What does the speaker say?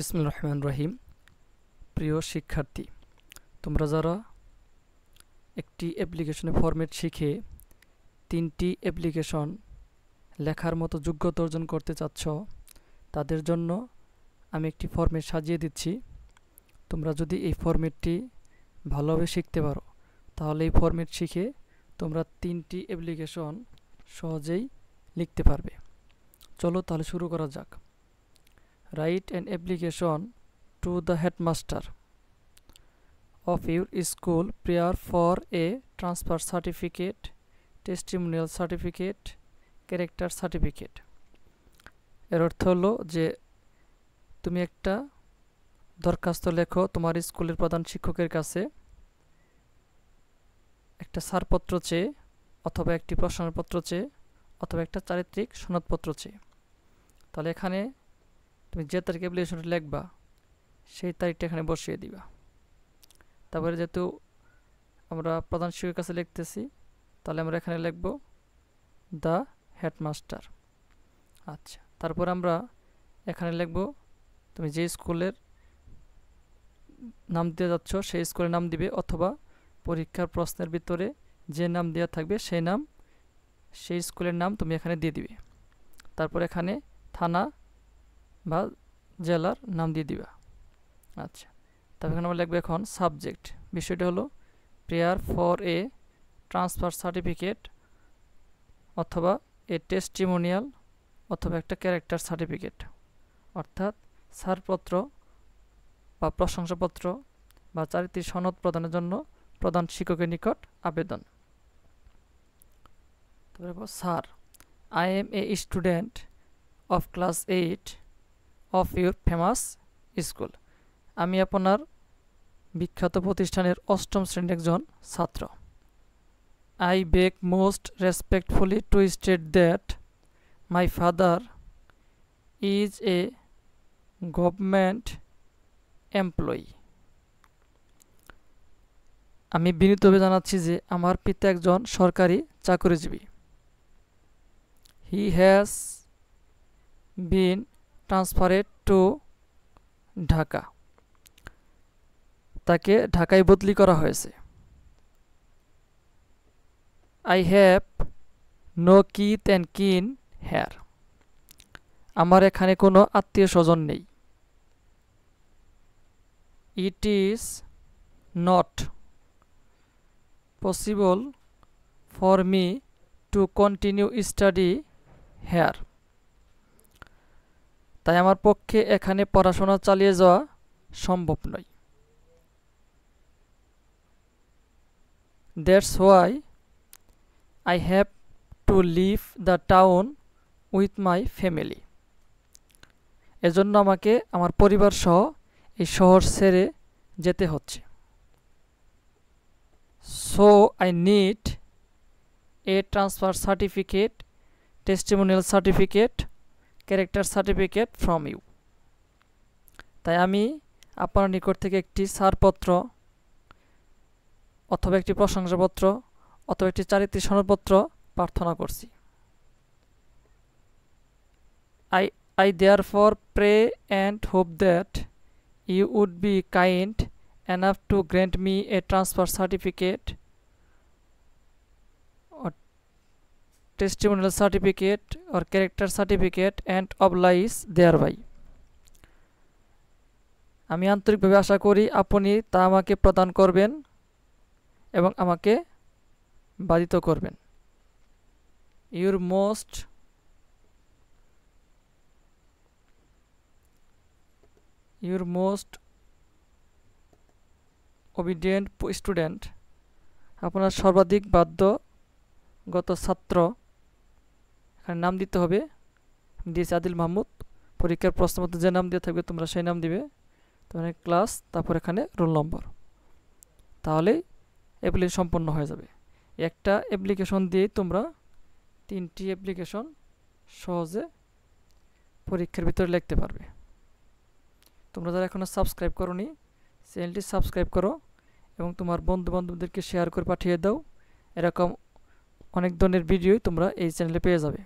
বিসমিল্লাহির রহমানির রহিম। প্রিয় শিক্ষার্থী, তোমরা যারা একটি অ্যাপ্লিকেশনের ফরম্যাট শিখে 3টি অ্যাপ্লিকেশন লেখার মতো যোগ্যতা অর্জন করতে চাচ্ছ, তাদের জন্য আমি একটি ফরম্যাট সাজিয়ে দিচ্ছি। তোমরা যদি এই ফরম্যাটটি ভালোভাবে শিখতে পারো, তাহলে এই ফরম্যাট শিখে তোমরা 3টি অ্যাপ্লিকেশন সহজেই লিখতে পারবে। চলো তাহলে শুরু করা যাক। Write an application to the headmaster of your school prior for a transfer certificate, testimonial certificate, character certificate. এর অর্থ হলো যে তুমি একটা দরখাস্ত লেখো তোমার স্কুলের প্রধান শিক্ষকের কাছে একটা ছাড়পত্র চেয়ে, অথবা একটি প্রশংসাপত্র চেয়ে, অথবা একটা চারিত্রিক সনদপত্র চেয়ে। তাহলে এখানে তুমি যে তারিখে অ্যাপ্লিকেশনটা লিখবা সেই তারিখটা এখানে বসিয়ে দিবা। তারপরে যেহেতু আমরা প্রধান শিক্ষকের কাছে লিখতেছি, তাহলে আমরা এখানে লিখব দ্য হেডমাস্টার। আচ্ছা, তারপর আমরা এখানে লিখব তুমি যে স্কুলের নাম দিয়ে যাচ্ছ সেই স্কুলের নাম দিবে, অথবা পরীক্ষার প্রশ্নের ভিতরে যে নাম দেওয়া থাকবে সেই স্কুলের নাম তুমি এখানে দিয়ে দিবে। তারপর এখানে থানা বা জেলার নাম দিয়ে দিবা। আচ্ছা, তারপর এখানে আমরা লিখবো এখন সাবজেক্ট। বিষয়টা হলো prayer for a transfer certificate, অথবা এ টেস্টিমোনিয়াল, অথবা একটা ক্যারেক্টার সার্টিফিকেট, অর্থাৎ ছাড়পত্র বা প্রশংসাপত্র বা চারিত্রিক সনদ প্রদানের জন্য প্রধান শিক্ষকের নিকট আবেদন। তারপর sir, I am a student of class 8 of your famous school. আমি আপনার বিখ্যাত প্রতিষ্ঠানের 8ম শ্রেণীর একজন ছাত্র। I beg most respectfully to state that my father is a government employee. আমি বিনীতভাবে জানাচ্ছি যে আমার পিতা একজন সরকারি চাকরিজীবী। He has been transferred to Dhaka. তাকে ঢাকায় বদলি করা হয়েছে। I have no kith and kin here. আমার এখানে কোনো আত্মীয় স্বজন নেই। ইট is not possible for me to continue study here. তাই আমার পক্ষে এখানে পড়াশোনা চালিয়ে যাওয়া সম্ভব নয়। That's why I have to leave the town with my family. এজন্য আমাকে আমার পরিবার সহ এই শহর ছেড়ে যেতে হচ্ছে। So I need a transfer certificate, testimonial certificate, character certificate from you. তাই আমি আপনার নিকট থেকে একটি ছাড়পত্র, অথবা একটি প্রশংসাপত্র, অথবা একটি চারিত্রিক সনদপত্র প্রার্থনা করছি। I therefore pray and hope that you would be kind enough to grant me a transfer certificate or testimonial certificate or character certificate and oblige thereby. আমি আন্তরিকভাবে আশা করি আপনি তা আমাকে প্রদান করবেন এবং আমাকে বাধিত করবেন। Your most obedient student, আপনার সর্বাধিক বাধ্যগত ছাত্র। এখানে নাম দিতে হবে। দিয়েছে আদিল মাহমুদ। পরীক্ষার প্রশ্নপত্রে যে নাম দিয়ে থাকবে তোমরা সেই নাম দিবে। তারপরে ক্লাস, তারপর এখানে রোল নম্বর। তাহলেই অ্যাপ্লিকেশন সম্পন্ন হয়ে যাবে। একটা অ্যাপ্লিকেশন দিয়ে তোমরা 3টি অ্যাপ্লিকেশন সহজে পরীক্ষার ভিতরে লিখতে পারবে। তোমরা যারা এখনও সাবস্ক্রাইব করোনি, চ্যানেলটি সাবস্ক্রাইব করো এবং তোমার বন্ধু বান্ধবদেরকে শেয়ার করে পাঠিয়ে দাও। এরকম অনেক ধরনের ভিডিও তোমরা এই চ্যানেলে পেয়ে যাবে।